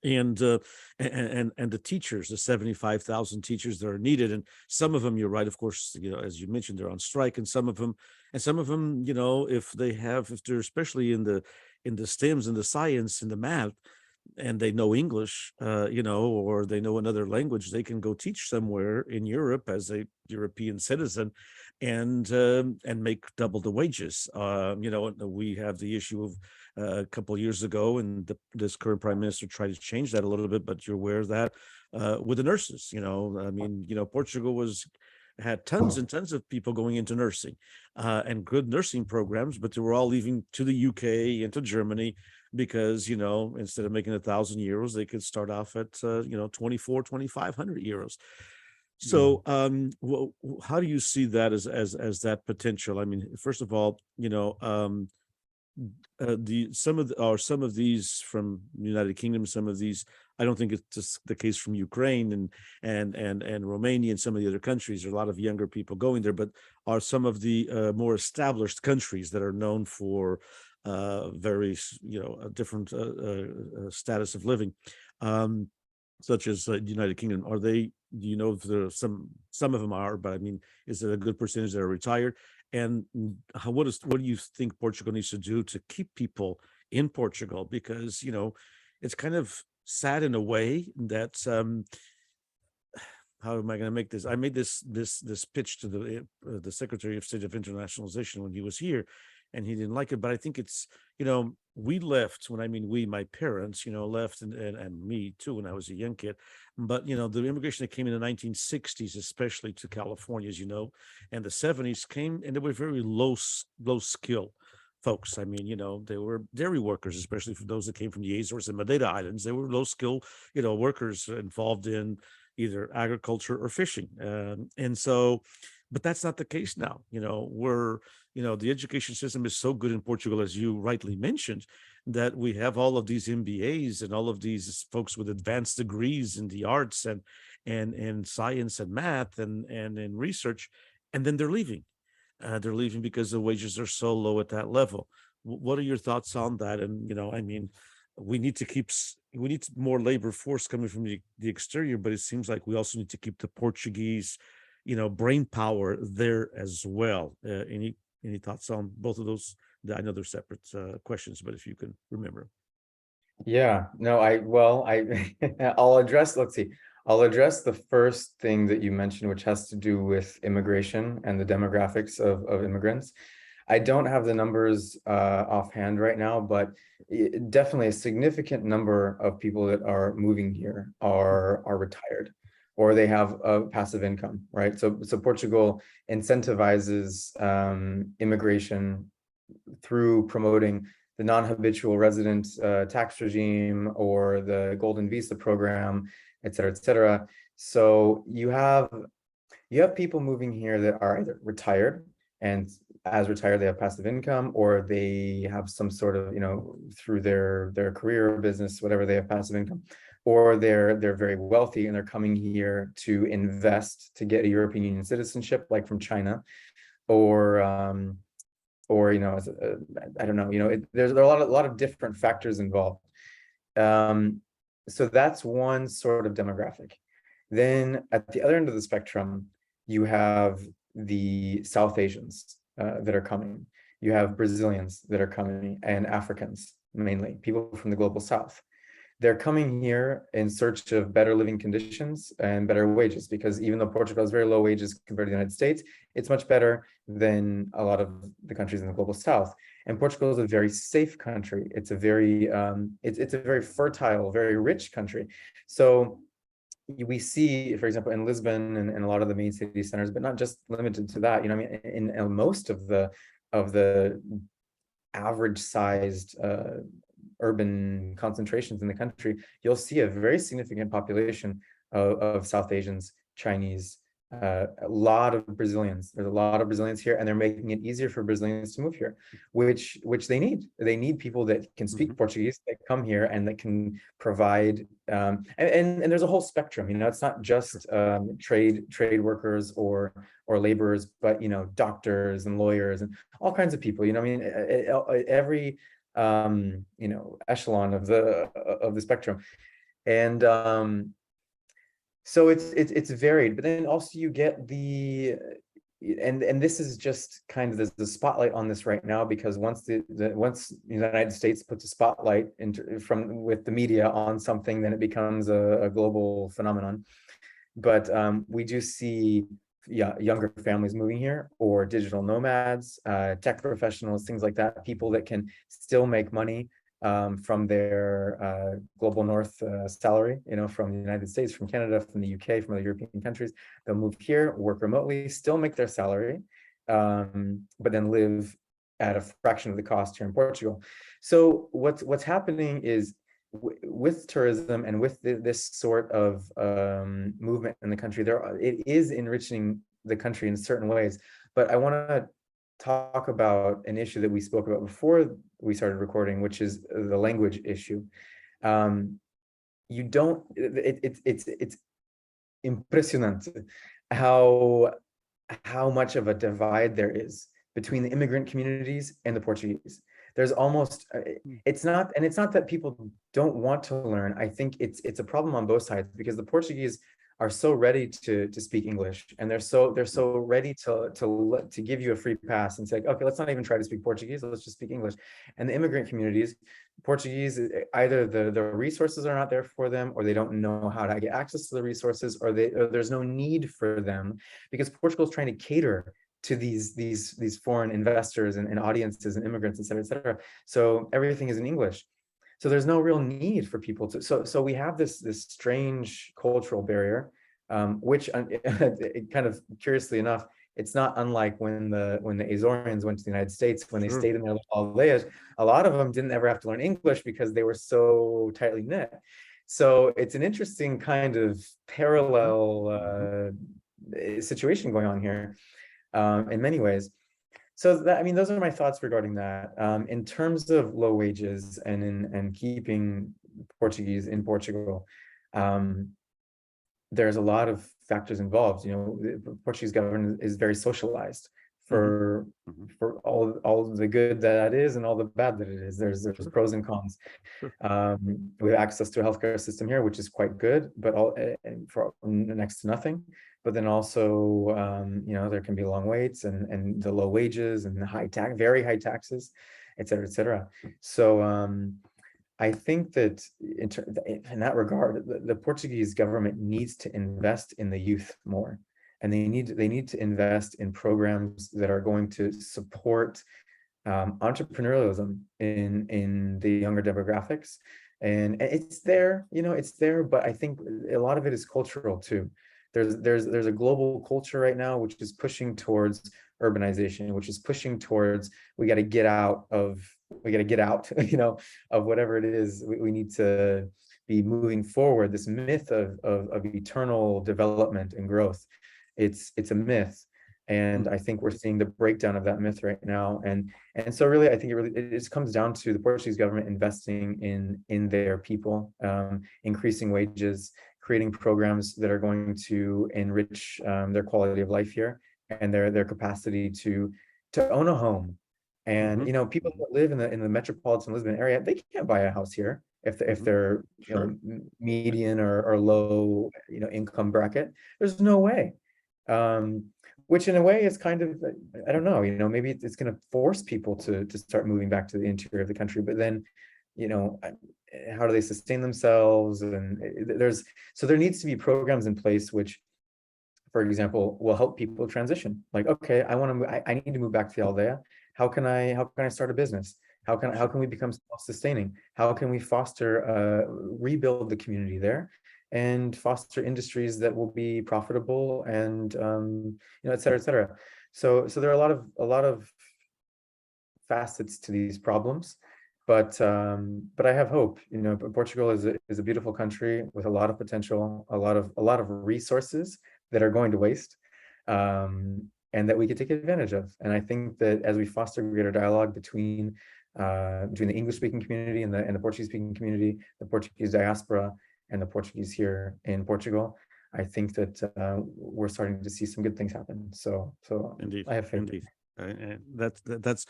And the teachers, the 75,000 teachers that are needed, and some of them, you're right, of course, as you mentioned, they're on strike, and some of them, if they're especially in the STEMs and the science and the math, and they know English, or they know another language, they can go teach somewhere in Europe as a European citizen, and make double the wages. We have the issue of a couple of years ago, and this current prime minister tried to change that a little bit, but you're aware of that with the nurses. Portugal had tons and tons of people going into nursing and good nursing programs, but they were all leaving to the UK and to Germany because, instead of making €1,000, they could start off at, 2,500 euros. So, how do you see that as that potential? I mean, first of all, some of these from the United Kingdom, some of these, I don't think it's just the case from Ukraine and Romania and some of the other countries. There are a lot of younger people going there, but are some of the more established countries that are known for very, a different status of living, such as the United Kingdom. Are they? Do you know if there are some of them are? But I mean, is it a good percentage that are retired? And what do you think Portugal needs to do to keep people in Portugal? Because it's kind of sad in a way that how am I going to make this? I made this pitch to the Secretary of State of Internationalization when he was here, and he didn't like it. But I think it's we left, when I mean we, my parents, left, and me too when I was a young kid. But the immigration that came in the 1960s, especially to California, as you know, and the 70s came, and they were very low skill folks. I mean, they were dairy workers, especially for those that came from the Azores and Madeira Islands. They were low skill, workers involved in either agriculture or fishing. And so, but that's not the case now. The education system is so good in Portugal, as you rightly mentioned, that we have all of these MBAs and all of these folks with advanced degrees in the arts and science and math and in research, and then they're leaving. They're leaving because the wages are so low at that level. What are your thoughts on that? And I mean, we need more labor force coming from the exterior, but it seems like we also need to keep the Portuguese, brain power there as well. Any thoughts on both of those? I know they're separate questions, but if you can remember. Yeah, no, I'll address, I'll address the first thing that you mentioned, which has to do with immigration and the demographics of immigrants. I don't have the numbers offhand right now, but definitely a significant number of people that are moving here are retired, or they have a passive income, right? So Portugal incentivizes immigration through promoting the non-habitual resident tax regime or the golden visa program, et cetera, et cetera. So you have people moving here that are either retired, and as retired they have passive income, or they have some sort of, through their career or business, whatever, they have passive income, or they're very wealthy and they're coming here to invest to get a European Union citizenship, like from China, or I don't know, there are a lot of different factors involved. So that's one sort of demographic. Then at the other end of the spectrum, you have the South Asians that are coming. You have Brazilians that are coming, and Africans, mainly, people from the global South. They're coming here in search of better living conditions and better wages, because even though Portugal has very low wages compared to the United States, it's much better than a lot of the countries in the global South. And Portugal is a very safe country. It's a very it's a very fertile, very rich country. So we see, for example, in Lisbon and a lot of the main city centers, but not just limited to that. I mean, in most of the average sized urban concentrations in the country, you'll see a very significant population of South Asians, Chinese, a lot of Brazilians. There's a lot of Brazilians here, and they're making it easier for Brazilians to move here, which they need. They need people that can speak Portuguese, that come here and that can provide. And there's a whole spectrum. It's not just trade workers or laborers, but doctors and lawyers and all kinds of people. I mean, every echelon of the spectrum, and so it's varied. But then also you get the and this is just kind of the spotlight on this right now, because once the United States puts a spotlight with the media on something, then it becomes a global phenomenon. But we do see younger families moving here, or digital nomads, tech professionals, things like that, people that can still make money from their global north salary, from the United States, from Canada, from the UK, from other European countries. They'll move here, work remotely, still make their salary, but then live at a fraction of the cost here in Portugal. So what's happening is, with tourism and with this sort of movement in the country, it is enriching the country in certain ways. But I want to talk about an issue that we spoke about before we started recording, which is the language issue. It's impressionant how much of a divide there is between the immigrant communities and the Portuguese. There's almost it's not that people don't want to learn. I think it's a problem on both sides, because the Portuguese are so ready to speak English, and they're so ready to give you a free pass and say, okay, let's not even try to speak Portuguese, let's just speak English. And the immigrant communities, Portuguese, either the resources are not there for them, or they don't know how to get access to the resources, or there's no need for them, because Portugal is trying to cater to these foreign investors and audiences and immigrants, et cetera, et cetera. So everything is in English. So there's no real need for people to. So we have this strange cultural barrier, which kind of curiously enough, it's not unlike when the Azorians went to the United States, when they stayed in their little aldeas. A lot of them didn't ever have to learn English because they were so tightly knit. So it's an interesting kind of parallel situation going on here, in many ways. So those are my thoughts regarding that. In terms of low wages and keeping Portuguese in Portugal, there's a lot of factors involved. The Portuguese government is very socialized for all the good that is and all the bad that it is. There's pros and cons. We have access to a healthcare system here, which is quite good, but for next to nothing. But then also, there can be long waits and the low wages and the very high taxes, et cetera, et cetera. So I think that in that regard, the Portuguese government needs to invest in the youth more, and they need to invest in programs that are going to support entrepreneurialism in the younger demographics. And it's there, but I think a lot of it is cultural too. There's a global culture right now which is pushing towards urbanization, which is pushing towards we got to get out, of whatever it is. We need to be moving forward. This myth of eternal development and growth, it's a myth. And I think we're seeing the breakdown of that myth right now. And so really, I think it just comes down to the Portuguese government investing in their people, increasing wages, creating programs that are going to enrich their quality of life here, and their capacity to own a home. And people that live in the metropolitan Lisbon area, they can't buy a house here. if they're Sure. median or low income bracket. There's no way. Which in a way is kind of, I don't know, maybe it's going to force people to start moving back to the interior of the country, but then how do they sustain themselves? And there needs to be programs in place which, for example, will help people transition. Like, okay, I need to move back to the Aldea. How can I start a business? How can we become self-sustaining? How can we rebuild the community there and foster industries that will be profitable and et cetera, et cetera. So there are a lot of facets to these problems, but I have hope. Portugal is a beautiful country with a lot of potential, a lot of resources that are going to waste, and that we could take advantage of. And I think that as we foster greater dialogue between the English-speaking community and the Portuguese-speaking community, the Portuguese diaspora, and the Portuguese here in Portugal, I think that we're starting to see some good things happen. So Indeed, I have faith. indeed. That's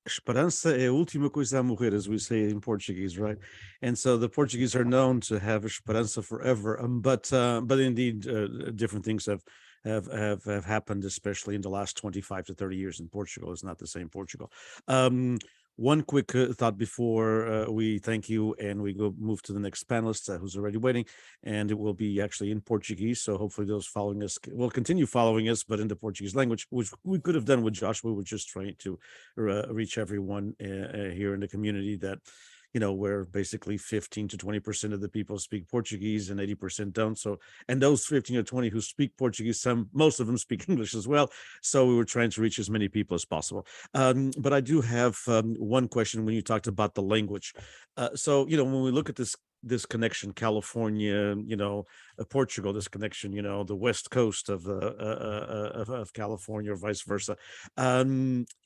esperança é a última coisa a morrer, as we say in Portuguese, right? And so the Portuguese are known to have esperança forever. But indeed, different things have happened, especially in the last 25 to 30 years in Portugal. It's not the same Portugal. One quick thought before we thank you and we move to the next panelist who's already waiting, and it will be actually in Portuguese. So hopefully those following us will continue following us, but in the Portuguese language, which we could have done with Josh. We were just trying to reach everyone here in the community that, where basically 15 to 20% of the people speak Portuguese and 80% don't. So, and those 15 or 20 who speak Portuguese, most of them speak English as well. So we were trying to reach as many people as possible. But I do have one question when you talked about the language. So, when we look at this connection, California, Portugal, this connection, the West Coast of California or vice versa.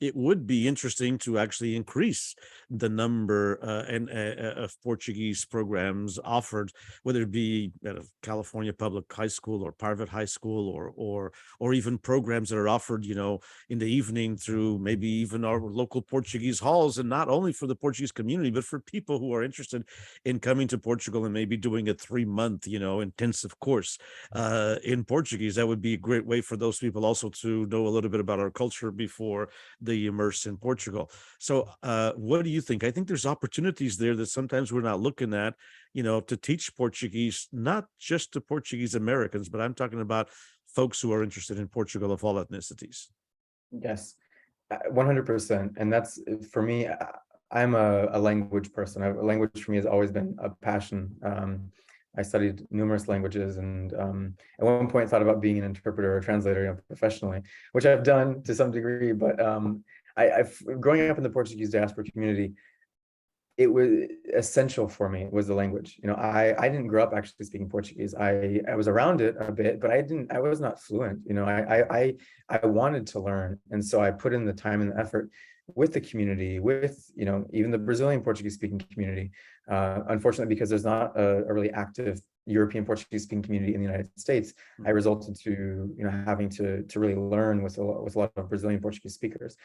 It would be interesting to actually increase the number of Portuguese programs offered, whether it be at a California public high school or private high school, or even programs that are offered, in the evening through maybe even our local Portuguese halls, and not only for the Portuguese community, but for people who are interested in coming to Portugal and maybe doing a 3-month, intensive course in Portuguese. That would be a great way for those people also to know a little bit about our culture before they immerse in Portugal. So what do you think? I think there's opportunities there that sometimes we're not looking at, to teach Portuguese, not just to Portuguese Americans, but I'm talking about folks who are interested in Portugal of all ethnicities. Yes, 100%. And that's, for me, I'm a language person. Language for me has always been a passion. I studied numerous languages, and at one point thought about being an interpreter or translator, professionally, which I've done to some degree. But growing up in the Portuguese diaspora community, it was essential for me, was the language. I didn't grow up actually speaking Portuguese. I was around it a bit, but I was not fluent. I wanted to learn. And so I put in the time and the effort with the community, with, even the Brazilian Portuguese speaking community. Unfortunately, because there's not a really active European Portuguese speaking community in the United States, I resulted to, having to really learn with a lot of Brazilian Portuguese speakers.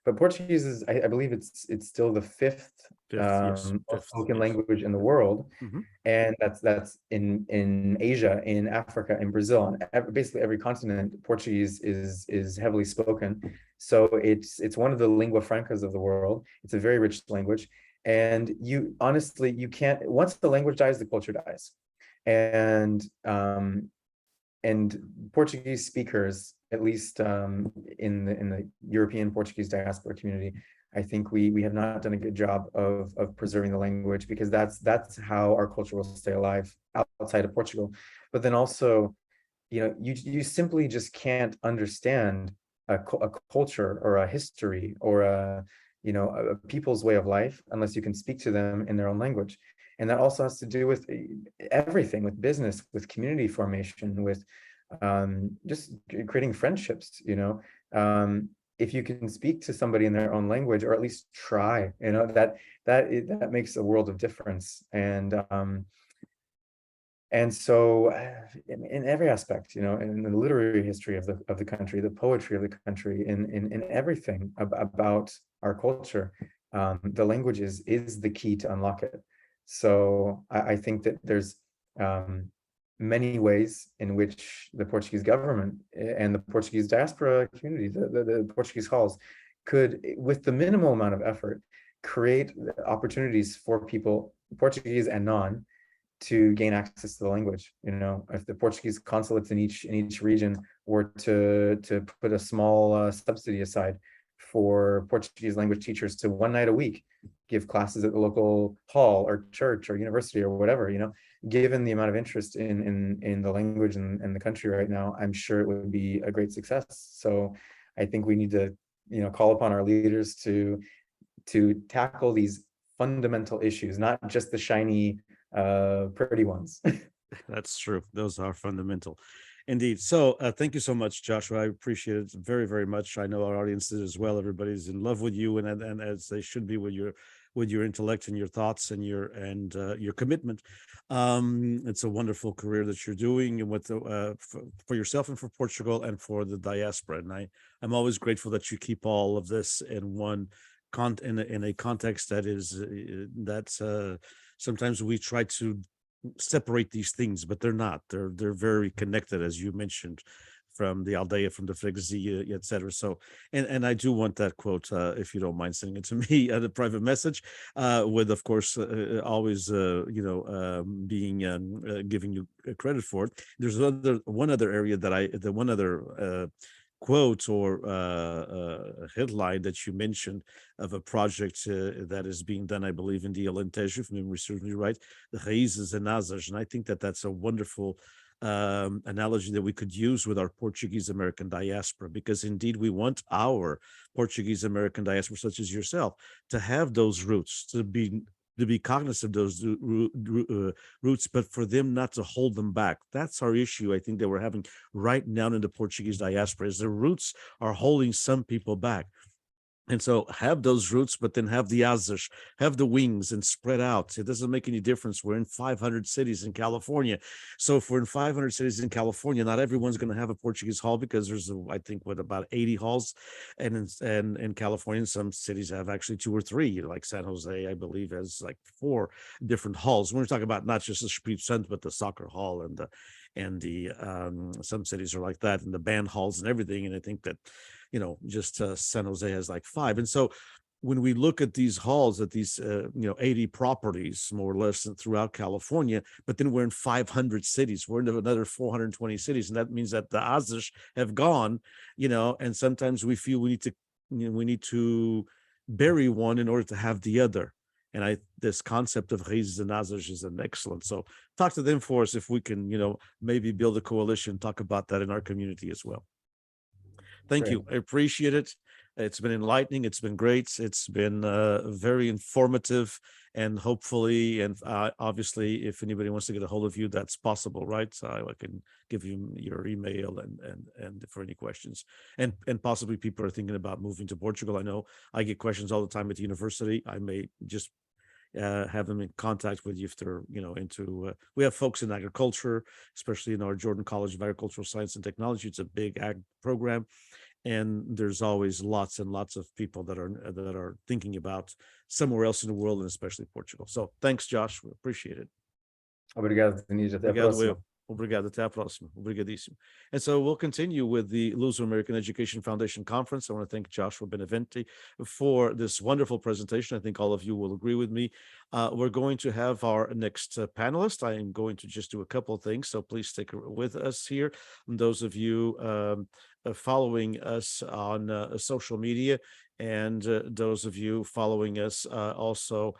But Portuguese is, I believe it's still the fifth spoken language in the world. Mm-hmm. And that's in Asia, in Africa, in Brazil, and basically every continent. Portuguese is heavily spoken. So it's one of the lingua francas of the world. It's a very rich language. And you can't, once the language dies, the culture dies. And Portuguese speakers, at least in the European Portuguese diaspora community, I think we have not done a good job of preserving the language, because that's how our culture will stay alive outside of Portugal. But then also, you simply just can't understand a culture or a history or a people's way of life unless you can speak to them in their own language. And that also has to do with everything, with business, with community formation, with just creating friendships. If you can speak to somebody in their own language, or at least try, that makes a world of difference. And so in every aspect, in the literary history of the country, the poetry of the country, in everything about our culture, the language is the key to unlock it. So I think that there's many ways in which the Portuguese government and the Portuguese diaspora community, the Portuguese halls, could, with the minimal amount of effort, create opportunities for people, Portuguese and non, to gain access to the language. You know, if the Portuguese consulates in each region were to put a small subsidy aside for Portuguese language teachers to one night a week give classes at the local hall or church or university or whatever, you know, given the amount of interest in the language and the country right now, I'm sure it would be a great success. So I think we need to, you know, call upon our leaders to tackle these fundamental issues, not just the shiny pretty ones. That's true. Those are fundamental. Indeed. So thank you so much, Joshua. I appreciate it very, very much. I know our audience is as well. Everybody's in love with you, and as they should be with your intellect and your thoughts and your commitment. It's a wonderful career that you're doing, and for yourself and for Portugal and for the diaspora. And I'm always grateful that you keep all of this in one in a context that is that's sometimes we try to separate these things, but they're not. They're very connected, as you mentioned, from the Aldea, from the Freguesia, etc. So, and I do want that quote, if you don't mind sending it to me at a private message, with, of course, always, being giving you credit for it. There's one other area the one other quote or headline that you mentioned of a project that is being done, I believe, in the Alentejo, if memory serves me right, the Raízes and Asas. And I think that that's a wonderful analogy that we could use with our Portuguese American diaspora, because indeed we want our Portuguese American diaspora, such as yourself, to have those roots, to be cognizant of those roots, but for them not to hold them back. That's our issue, I think, that we're having right now in the Portuguese diaspora, is the roots are holding some people back. And so have those roots, but then have the asas, have the wings, and spread out. It doesn't make any difference. We're in 500 cities in California. So if we're in 500 cities in California, not everyone's going to have a Portuguese hall, because there's, I think, about 80 halls. And in California, some cities have actually 2 or 3, like San Jose, I believe, has like 4 different halls. We're talking about not just the Espírito Santo, but the soccer hall and the some cities are like that, and the band halls and everything. And I think that, just San Jose has like 5. And so when we look at these halls, at these 80 properties more or less throughout California, but then we're in 500 cities, we're in another 420 cities, and that means that the asas have gone, and sometimes we feel we need to bury one in order to have the other. And this concept of Raízes and Asas is an excellent. So talk to them for us, if we can, maybe build a coalition, talk about that in our community as well. Thank you. I appreciate it. It's been enlightening. It's been great. It's been very informative, and hopefully, and obviously, if anybody wants to get a hold of you, that's possible, right? So I can give you your email and for any questions, and possibly people are thinking about moving to Portugal. I know I get questions all the time at the university. I may just have them in contact with you if they're into we have folks in agriculture, especially in our Jordan College of Agricultural Science and Technology. It's a big ag program, and there's always lots and lots of people that are thinking about somewhere else in the world, and especially Portugal. So thanks, Josh. We appreciate it. Obrigado, Denise. Até a próxima. Obrigado, até a próxima. Obrigadíssimo. And so we'll continue with the Luso-American Education Foundation Conference. I want to thank Joshua Benavente for this wonderful presentation. I think all of you will agree with me. We're going to have our next panelist. I am going to just do a couple of things, so please stick with us here. And those of you following us on social media, and those of you following us also